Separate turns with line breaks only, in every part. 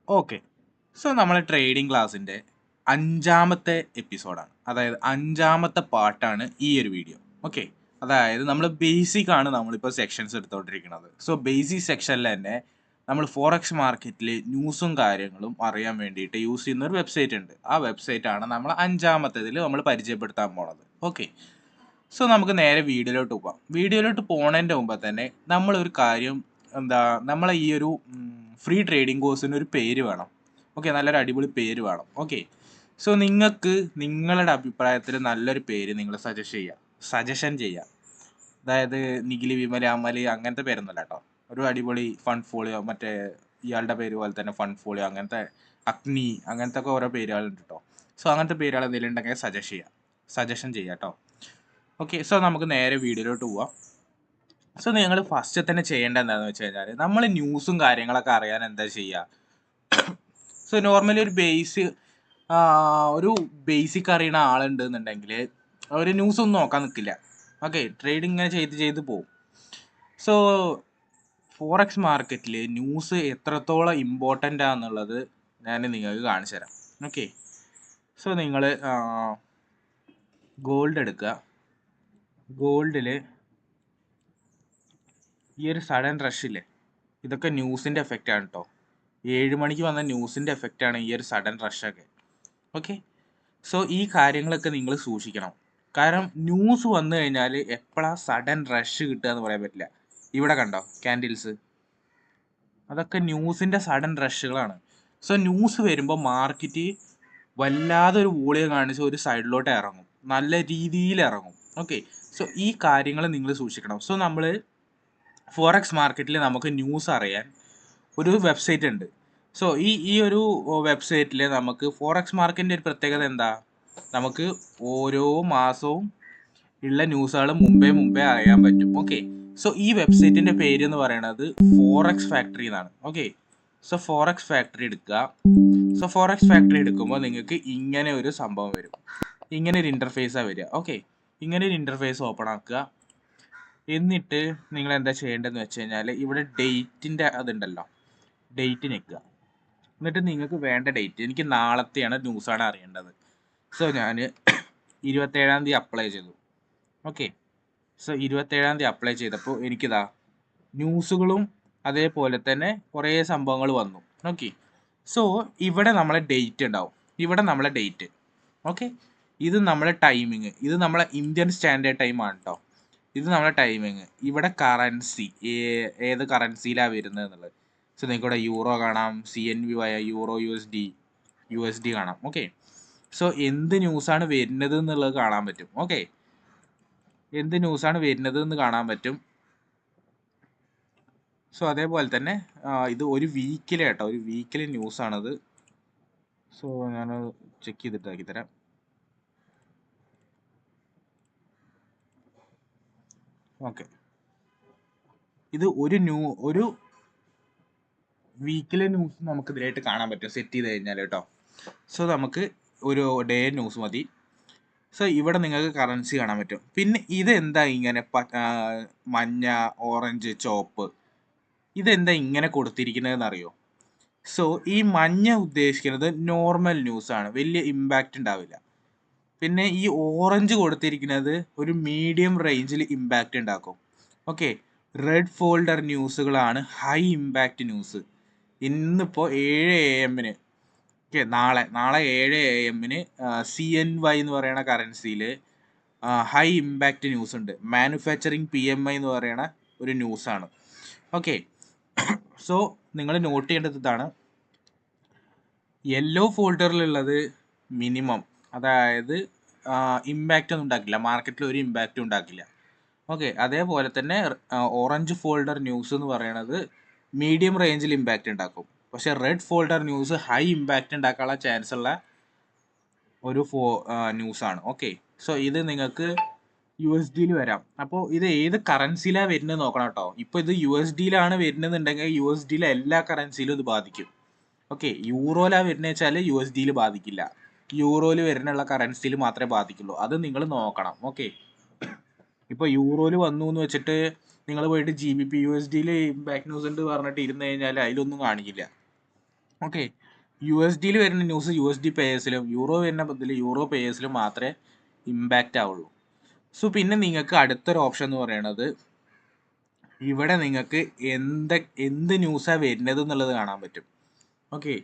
Okay. So നമ്മളെ trading ക്ലാസ്സിൻ്റെ 5-മത്തെ എപ്പിസോഡാണ്. അതായത് 5-മത്തെ പാർട്ടാണ് ഈ ഒരു വീഡിയോ. ഓക്കെ. അതായത് നമ്മൾ ബേസിക് ആണ് നമ്മളിപ്പോൾ സെക്ഷൻസ് എടുത്തുകൊണ്ടിരിക്കുന്നത്. സോ ബേസിക് സെക്ഷനിൽ തന്നെ നമ്മൾ ഫോറക്സ് മാർക്കറ്റിൽ ന്യൂസും കാര്യങ്ങളും അറിയാൻ വേണ്ടിയിട്ട് യൂസ് ചെയ്യുന്ന ഒരു വെബ്സൈറ്റ് ഉണ്ട്. ആ വെബ്സൈറ്റ് ആണ് നമ്മൾ 5-മത്തേതിൽ നമ്മൾ പരിചയപ്പെടുത്താൻ പോണത്. ഓക്കെ. സോ നമുക്ക് നേരെ വീഡിയോയിലോട്ട് പോകാം. വീഡിയോയിലോട്ട് പോണതിൻ്റെ മുമ്പ് തന്നെ നമ്മളൊരു കാര്യം നമ്മളെ ഈ ഒരു ഫ്രീ ട്രേഡിംഗ് കോഴ്സിന് ഒരു പേര് വേണം. ഓക്കെ, നല്ലൊരു അടിപൊളി പേര് വേണം. ഓക്കെ, സോ നിങ്ങൾക്ക് നിങ്ങളുടെ അഭിപ്രായത്തിൽ നല്ലൊരു പേര് നിങ്ങൾ സജഷൻ ചെയ്യുക. അതായത് നിഖില്, വിമൽ, അമൽ അങ്ങനത്തെ പേരൊന്നുമല്ല കേട്ടോ. ഒരു അടിപൊളി ഫണ്ട് ഫോളിയോ, മറ്റേ ഇയാളുടെ പേര് പോലെ തന്നെ ഫണ്ട് ഫോളിയോ, അങ്ങനത്തെ അഗ്നി, അങ്ങനത്തെ ഒക്കെ ഓരോ പേരുകളുണ്ട് കേട്ടോ. സോ അങ്ങനത്തെ പേരുകൾ എന്തെങ്കിലും ഉണ്ടെങ്കിൽ സജഷൻ ചെയ്യാം കേട്ടോ. ഓക്കെ, സോ നമുക്ക് നേരെ വീഡിയോയിലോട്ട് പോവാം. സോ നിങ്ങൾ ഫസ്റ്റ് തന്നെ ചെയ്യേണ്ടത് എന്താണെന്ന് വെച്ച് കഴിഞ്ഞാൽ നമ്മൾ ന്യൂസും കാര്യങ്ങളൊക്കെ അറിയാൻ എന്താ ചെയ്യുക. സോ നോർമലി ഒരു ബേസിക് അറിയുന്ന ആളുണ്ടെന്നുണ്ടെങ്കിൽ ഒരു ന്യൂസ് ഒന്നും നോക്കാൻ നിൽക്കില്ല. ഓക്കെ, ട്രേഡിങ് ഇങ്ങനെ ചെയ്ത് പോകും. സോ ഫോറക്സ് മാർക്കറ്റിൽ ന്യൂസ് എത്രത്തോളം ഇമ്പോർട്ടൻ്റ് ആണെന്നുള്ളത് ഞാൻ നിങ്ങൾക്ക് കാണിച്ചു തരാം. ഓക്കെ, സോ നിങ്ങൾ ഗോൾഡ് എടുക്കുക. ഗോൾഡിൽ ഈ ഒരു സഡൻ റഷില്ലേ, ഇതൊക്കെ ന്യൂസിൻ്റെ എഫക്റ്റ് ആണ് കേട്ടോ. 7 മണിക്ക് വന്ന ന്യൂസിൻ്റെ എഫക്റ്റാണ് ഈ ഒരു സഡൻ റഷൊക്കെ. ഓക്കെ, സോ ഈ കാര്യങ്ങളൊക്കെ നിങ്ങൾ സൂക്ഷിക്കണം. കാരണം ന്യൂസ് വന്നു കഴിഞ്ഞാൽ എപ്പോഴാണ് സഡൻ റഷ് കിട്ടുക എന്ന് പറയാൻ പറ്റില്ല. ഇവിടെ കണ്ടോ ക്യാൻഡിൽസ്, അതൊക്കെ ന്യൂസിൻ്റെ സഡൻ റഷുകളാണ്. സോ ന്യൂസ് വരുമ്പോൾ മാർക്കറ്റ് വല്ലാതെ ഒരു വോളിയം കാണിച്ച് ഒരു സൈഡിലോട്ട് ഇറങ്ങും, നല്ല രീതിയിൽ ഇറങ്ങും. ഓക്കെ, സോ ഈ കാര്യങ്ങൾ നിങ്ങൾ സൂക്ഷിക്കണം. സോ നമ്മൾ ഫോറക്സ് മാർക്കറ്റിൽ നമുക്ക് ന്യൂസ് അറിയാൻ ഒരു വെബ്സൈറ്റ് ഉണ്ട്. സോ ഈ ഒരു വെബ്സൈറ്റിൽ നമുക്ക് ഫോറക്സ് മാർക്കറ്റിൻ്റെ ഒരു പ്രത്യേകത എന്താ, നമുക്ക് ഓരോ മാസവും ഉള്ള ന്യൂസുകൾ മുമ്പേ അറിയാൻ പറ്റും. ഓക്കെ, സോ ഈ വെബ്സൈറ്റിൻ്റെ പേര് എന്ന് പറയുന്നത് ഫോറക്സ് ഫാക്ടറി എന്നാണ്. ഓക്കെ, സോ ഫോറക്സ് ഫാക്ടറി എടുക്കുക. സോ ഫോറക്സ് ഫാക്ടറി എടുക്കുമ്പോൾ നിങ്ങൾക്ക് ഇങ്ങനെ ഒരു സംഭവം വരും, ഇങ്ങനെ ഒരു ഇൻ്റർഫേസാണ് വരിക. ഓക്കെ, ഇങ്ങനെ ഒരു ഇൻ്റർഫേസ് ഓപ്പൺ ആക്കുക. എന്നിട്ട് നിങ്ങൾ എന്താ ചെയ്യേണ്ടതെന്ന് വെച്ച് കഴിഞ്ഞാൽ ഇവിടെ ഡേറ്റിൻ്റെ അതുണ്ടല്ലോ, ഡേറ്റ് ഞെക്കുക. എന്നിട്ട് നിങ്ങൾക്ക് വേണ്ട ഡേറ്റ്, എനിക്ക് നാളത്തെയാണ് ന്യൂസാണ് അറിയേണ്ടത്. സോ ഞാൻ 27-ാം തീയതി അപ്ലൈ ചെയ്തു. ഓക്കെ, സോ 27-ാം തീയതി അപ്ലൈ ചെയ്തപ്പോൾ എനിക്കിതാ ന്യൂസുകളും അതേപോലെ തന്നെ കുറേ സംഭവങ്ങൾ വന്നു. ഓക്കെ, സോ ഇവിടെ നമ്മളെ ഡേറ്റ് ഉണ്ടാവും, ഇവിടെ നമ്മളെ ഡേറ്റ്. ഓക്കെ, ഇത് നമ്മളെ ടൈമിങ്, ഇത് നമ്മളെ ഇന്ത്യൻ സ്റ്റാൻഡേർഡ് ടൈം ആണ് കേട്ടോ. ഇത് നമ്മളെ ടൈമിങ്. ഇവിടെ കറൻസി, ഏത് കറൻസിയിലാണ് വരുന്നത് എന്നുള്ളത്. സോ നിങ്ങൾക്ക് ഇവിടെ യൂറോ കാണാം, CNV യൂറോ USD കാണാം. ഓക്കെ, സോ എന്ത് ന്യൂസാണ് വരുന്നത് എന്നുള്ളത് കാണാൻ പറ്റും. ഓക്കെ, എന്ത് ന്യൂസാണ് വരുന്നത് എന്ന് കാണാൻ പറ്റും. സോ അതേപോലെ തന്നെ ഇത് ഒരു വീക്കിലെ കേട്ടോ, ഒരു വീക്കിലെ ന്യൂസാണത്. സോ ഞാൻ ചെക്ക് ചെയ്തിട്ട് ആക്കി തരാം. ഓക്കെ, ഇത് ഒരു വീക്കിലെ ന്യൂസ് നമുക്ക് ഇതിലായിട്ട് കാണാൻ പറ്റും സെറ്റ് ചെയ്ത് കഴിഞ്ഞാൽ കേട്ടോ. സോ നമുക്ക് ഒരു ഡേ ന്യൂസ് മതി. സോ ഇവിടെ നിങ്ങൾക്ക് കറൻസി കാണാൻ പറ്റും. പിന്നെ ഇതെന്താ ഇങ്ങനെ മഞ്ഞ, ഓറഞ്ച്, ചുവപ്പ്, ഇതെന്താ ഇങ്ങനെ കൊടുത്തിരിക്കുന്നതെന്ന് അറിയോ? സോ ഈ മഞ്ഞ ഉദ്ദേശിക്കുന്നത് നോർമൽ ന്യൂസാണ്, വലിയ ഇമ്പാക്റ്റ് ഉണ്ടാവില്ല. പിന്നെ ഈ ഓറഞ്ച് കൊടുത്തിരിക്കുന്നത് ഒരു മീഡിയം റേഞ്ചിൽ ഇമ്പാക്റ്റ് ഉണ്ടാക്കും. ഓക്കെ, റെഡ് ഫോൾഡർ ന്യൂസുകളാണ് ഹൈ ഇമ്പാക്റ്റ് ന്യൂസ്. ഇന്നിപ്പോൾ 7 AM ഓക്കെ, നാളെ 7 AM CNY എന്ന് പറയുന്ന കറൻസിയിൽ ഹൈ ഇമ്പാക്റ്റ് ന്യൂസ് ഉണ്ട്. മാനുഫാക്ചറിങ് PMI എന്ന് പറയുന്ന ഒരു ന്യൂസാണ്. ഓക്കെ, സോ നിങ്ങൾ നോട്ട് ചെയ്യേണ്ടത് ഇതാണ്. യെല്ലോ ഫോൾഡറിലുള്ളത് മിനിമം, അതായത് ഇമ്പാക്റ്റ് ഒന്നും ഉണ്ടാക്കില്ല, മാർക്കറ്റിൽ ഒരു ഇമ്പാക്റ്റും ഉണ്ടാക്കില്ല. ഓക്കെ, അതേപോലെ തന്നെ ഓറഞ്ച് ഫോൾഡർ ന്യൂസ് എന്ന് പറയുന്നത് മീഡിയം റേഞ്ചിൽ ഇമ്പാക്റ്റ് ഉണ്ടാക്കും. പക്ഷെ red folder news high impact ഉണ്ടാക്കാനുള്ള ചാൻസ് ഉള്ള ഒരു ന്യൂസാണ്. ഓക്കെ, സോ ഇത് നിങ്ങൾക്ക് USD വരാം. അപ്പോൾ ഇത് ഏത് കറൻസിയിലാണ് വരുന്നത് നോക്കണം കേട്ടോ. ഇപ്പോൾ ഇത് USD വരുന്നതെന്നുണ്ടെങ്കിൽ USD എല്ലാ കറൻസിയിലും ഇത് ബാധിക്കും. ഓക്കെ, യൂറോയിലാണ് വരുന്നത് വെച്ചാൽ USD ബാധിക്കില്ല. യൂറോയിൽ വരുന്നുള്ള കറൻസിയിൽ മാത്രമേ ബാധിക്കുള്ളൂ. അത് നിങ്ങൾ നോക്കണം. ഓക്കെ, ഇപ്പോൾ യൂറോയിൽ വന്നു എന്ന് വെച്ചിട്ട് നിങ്ങൾ പോയിട്ട് GBP USD ഇമ്പാക്ട് ന്യൂസ് ഉണ്ട് പറഞ്ഞിട്ട് ഇരുന്ന് കഴിഞ്ഞാൽ അതിലൊന്നും കാണിക്കില്ല. ഓക്കെ. USDയിൽ വരുന്ന ന്യൂസ് USD പേയേഴ്സിലും യൂറോ വരുന്ന ഇതിൽ യൂറോ പേയേഴ്സിലും മാത്രമേ ഇമ്പാക്റ്റ് ആവുള്ളൂ. സോ പിന്നെ നിങ്ങൾക്ക് അടുത്തൊരു ഓപ്ഷൻ എന്ന് പറയുന്നത് ഇവിടെ നിങ്ങൾക്ക് എന്ത് ന്യൂസാണ് വരുന്നത് എന്നുള്ളത് കാണാൻ പറ്റും. ഓക്കെ,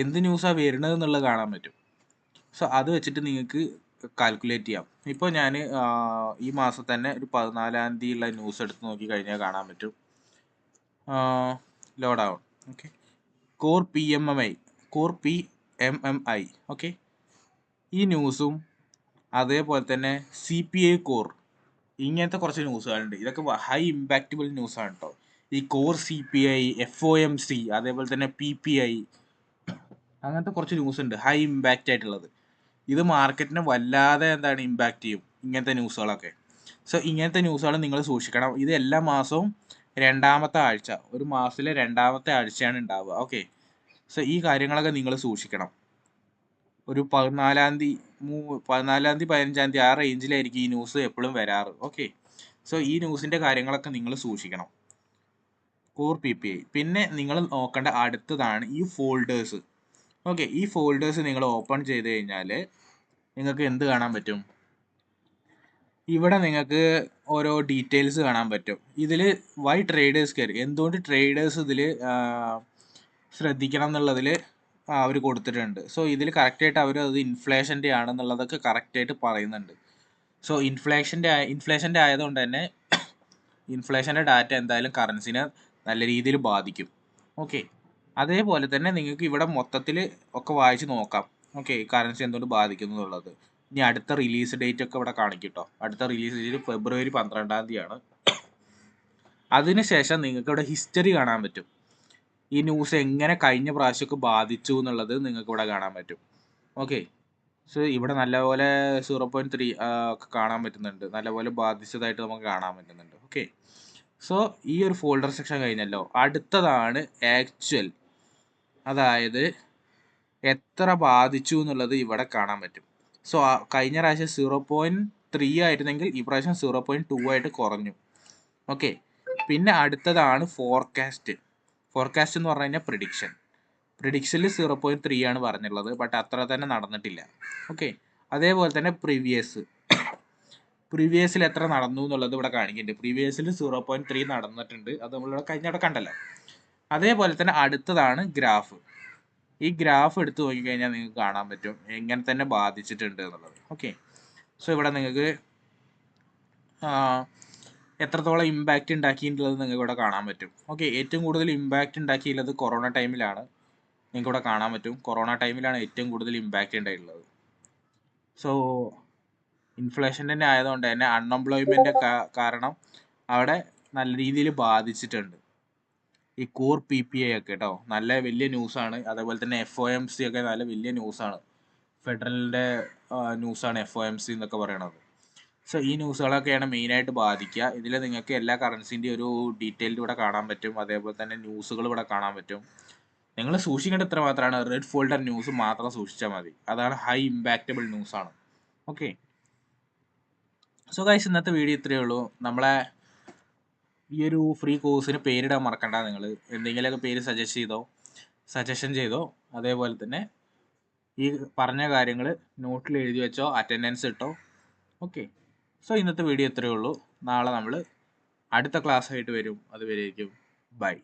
എന്ത് ന്യൂസാണ് വരുന്നത് എന്നുള്ളത് കാണാൻ പറ്റും. സോ അത് വെച്ചിട്ട് നിങ്ങൾക്ക് കാൽക്കുലേറ്റ് ചെയ്യാം. ഇപ്പോൾ ഞാൻ ഈ മാസം തന്നെ ഒരു 14-ാം തീയതി ഉള്ള ന്യൂസ് എടുത്ത് നോക്കി കഴിഞ്ഞാൽ കാണാൻ പറ്റും. ലോഡാവും. Okay, core PMMI. ഓക്കെ, ഈ ന്യൂസും അതേപോലെ തന്നെ CPI കോർ, ഇങ്ങനത്തെ കുറച്ച് ന്യൂസുകളുണ്ട്. ഇതൊക്കെ ഹൈ ഇമ്പാക്റ്റബിൾ ന്യൂസാണ് കേട്ടോ. ഈ കോർ CPI, FOMC, അതേപോലെ തന്നെ PPI, അങ്ങനത്തെ കുറച്ച് ന്യൂസ് ഉണ്ട് ഹൈ ഇമ്പാക്റ്റ് ആയിട്ടുള്ളത്. ഇത് മാർക്കറ്റിനെ വല്ലാതെ ഇമ്പാക്റ്റ് ചെയ്യും ഇങ്ങനത്തെ ന്യൂസുകളൊക്കെ. സോ ഇങ്ങനത്തെ ന്യൂസുകൾ നിങ്ങൾ സൂക്ഷിക്കണം. ഇത് എല്ലാ മാസവും രണ്ടാമത്തെ ആഴ്ച, ഒരു മാസത്തിലെ രണ്ടാമത്തെ ആഴ്ചയാണ് ഉണ്ടാവുക. ഓക്കെ, സോ ഈ കാര്യങ്ങളൊക്കെ നിങ്ങൾ സൂക്ഷിക്കണം. ഒരു 14-ാം തീയതി 15-ാം തീയതി ആ റേഞ്ചിലായിരിക്കും ഈ ന്യൂസ് എപ്പോഴും വരാറ്. ഓക്കെ, സോ ഈ ന്യൂസിൻ്റെ കാര്യങ്ങളൊക്കെ നിങ്ങൾ സൂക്ഷിക്കണം. Core PPI. പിന്നെ നിങ്ങൾ നോക്കേണ്ട അടുത്തതാണ് ഈ ഫോൾഡേഴ്സ്. ഓക്കെ, ഈ ഫോൾഡേഴ്സ് നിങ്ങൾ ഓപ്പൺ ചെയ്ത് കഴിഞ്ഞാൽ നിങ്ങൾക്ക് എന്ത് കാണാൻ പറ്റും? ഇവിടെ നിങ്ങൾക്ക് ഓരോ ഡീറ്റെയിൽസ് കാണാൻ പറ്റും. ഇതിൽ വൈ ട്രേഡേഴ്സ് കെയർ, എന്തുകൊണ്ട് ട്രേഡേഴ്സ് ഇതിൽ ശ്രദ്ധിക്കണം എന്നുള്ളതിൽ അവർ കൊടുത്തിട്ടുണ്ട്. സോ ഇതിൽ കറക്റ്റായിട്ട് അവർ അത് ഇൻഫ്ലേഷൻ്റെ ആണെന്നുള്ളതൊക്കെ കറക്റ്റായിട്ട് പറയുന്നുണ്ട്. സോ ഇൻഫ്ലേഷൻ്റെ ആയതുകൊണ്ട് തന്നെ ഇൻഫ്ലേഷൻ്റെ ഡാറ്റ എന്തായാലും കറൻസിനെ നല്ല രീതിയിൽ ബാധിക്കും. ഓക്കെ, അതേപോലെ തന്നെ നിങ്ങൾക്ക് ഇവിടെ മൊത്തത്തിൽ ഒക്കെ വായിച്ച് നോക്കാം. ഓക്കെ, കറൻസി എന്തുകൊണ്ട് ബാധിക്കുന്നു എന്നുള്ളത്. ഇനി അടുത്ത റിലീസ് ഡേറ്റ് ഒക്കെ ഇവിടെ കാണിക്കും കേട്ടോ. അടുത്ത റിലീസ് ഡേറ്റ് ഫെബ്രുവരി 12-ാം തീയതിയാണ്. അതിനുശേഷം നിങ്ങൾക്ക് ഇവിടെ ഹിസ്റ്ററി കാണാൻ പറ്റും. ഈ ന്യൂസ് എങ്ങനെ കഴിഞ്ഞ പ്രാവശ്യമൊക്കെ ബാധിച്ചു എന്നുള്ളത് നിങ്ങൾക്ക് ഇവിടെ കാണാൻ പറ്റും. ഓക്കെ, സോ ഇവിടെ നല്ലപോലെ 0.3 ഒക്കെ കാണാൻ പറ്റുന്നുണ്ട്. നല്ലപോലെ ബാധിച്ചതായിട്ട് നമുക്ക് കാണാൻ പറ്റുന്നുണ്ട്. ഓക്കെ, സോ ഈ ഒരു ഫോൾഡർ സെക്ഷൻ കഴിഞ്ഞല്ലോ. അടുത്തതാണ് ആക്ച്വൽ, അതായത് എത്ര ബാധിച്ചു എന്നുള്ളത് ഇവിടെ കാണാൻ പറ്റും. സോ കഴിഞ്ഞ പ്രാവശ്യം 0.3 ആയിരുന്നെങ്കിൽ ഈ പ്രാവശ്യം 0.2 ആയിട്ട് കുറഞ്ഞു. ഓക്കെ, പിന്നെ അടുത്തതാണ് ഫോർകാസ്റ്റ്. ഫോർകാസ്റ്റ് എന്ന് പറഞ്ഞു കഴിഞ്ഞാൽ പ്രിഡിക്ഷനിൽ 0.3 ആണ് പറഞ്ഞിട്ടുള്ളത്, ബട്ട് അത്ര തന്നെ നടന്നിട്ടില്ല. ഓക്കെ, അതേപോലെ തന്നെ പ്രീവിയസിൽ എത്ര നടന്നു എന്നുള്ളത് ഇവിടെ കാണിക്കുന്നുണ്ട്. പ്രീവിയസിൽ 0.3 നടന്നിട്ടുണ്ട്, അത് നമ്മളിവിടെ കഴിഞ്ഞവിടെ കണ്ടല്ലോ. അതേപോലെ തന്നെ അടുത്തതാണ് ഗ്രാഫ്. ഈ ഗ്രാഫ് എടുത്ത് നോക്കിക്കഴിഞ്ഞാൽ നിങ്ങൾക്ക് കാണാൻ പറ്റും എങ്ങനെ തന്നെ ബാധിച്ചിട്ടുണ്ട് എന്നുള്ളത്. ഓക്കെ, സോ ഇവിടെ നിങ്ങൾക്ക് എത്രത്തോളം ഇമ്പാക്റ്റ് ഉണ്ടാക്കിയിട്ടുള്ളത് നിങ്ങൾക്ക് ഇവിടെ കാണാൻ പറ്റും. ഓക്കെ, ഏറ്റവും കൂടുതൽ ഇമ്പാക്റ്റ് ഉണ്ടാക്കിയിട്ടുള്ളത് കൊറോണ ടൈമിലാണ്. നിങ്ങൾക്ക് ഇവിടെ കാണാൻ പറ്റും കൊറോണ ടൈമിലാണ് ഏറ്റവും കൂടുതൽ ഇമ്പാക്റ്റ് ഉണ്ടായിട്ടുള്ളത്. സോ ഇൻഫ്ലേഷൻ തന്നെ ആയതുകൊണ്ട് തന്നെ അൺഎംപ്ലോയ്മെന്റ് കാരണം അവിടെ നല്ല രീതിയിൽ ബാധിച്ചിട്ടുണ്ട്. ഈ കോർ PPI ഒക്കെ കേട്ടോ നല്ല വലിയ ന്യൂസാണ്. അതേപോലെ തന്നെ FOMC ഒക്കെ നല്ല വലിയ ന്യൂസാണ്. ഫെഡറലിൻ്റെ ന്യൂസാണ് FOMC എന്നൊക്കെ പറയണത്. സോ ഈ ന്യൂസുകളൊക്കെയാണ് മെയിനായിട്ട് ബാധിക്കുക. ഇതിൽ നിങ്ങൾക്ക് എല്ലാ കറൻസിൻ്റെ ഒരു ഡീറ്റെയിൽഡ് ഇവിടെ കാണാൻ പറ്റും. അതേപോലെ തന്നെ ന്യൂസുകൾ ഇവിടെ കാണാൻ പറ്റും. നിങ്ങൾ സൂക്ഷിക്കേണ്ട ഇത്ര മാത്രമാണ്, റെഡ് ഫോൾഡർ ന്യൂസ് മാത്രം സൂക്ഷിച്ചാൽ മതി. അതാണ് ഹൈ ഇമ്പാക്റ്റബിൾ ന്യൂസാണ്. ഓക്കെ, സോ ഗൈസ്, ഇന്നത്തെ വീഡിയോ ഇത്രയേ ഉള്ളൂ. നമ്മളെ ഈ ഒരു ഫ്രീ കോഴ്സിന് പേരിടാൻ മറക്കണ്ട. നിങ്ങൾ എന്തെങ്കിലുമൊക്കെ പേര് സജഷൻ ചെയ്തോ. അതേപോലെ തന്നെ ഈ പറഞ്ഞ കാര്യങ്ങൾ നോട്ടിൽ എഴുതി വെച്ചോ, അറ്റൻഡൻസ് ഇട്ടോ. ഓക്കെ, സോ ഇന്നത്തെ വീഡിയോ ഇത്രയേ ഉള്ളൂ. നാളെ നമ്മൾ അടുത്ത ക്ലാസ് ആയിട്ട് വരും. അതുവരേക്കും ബൈ.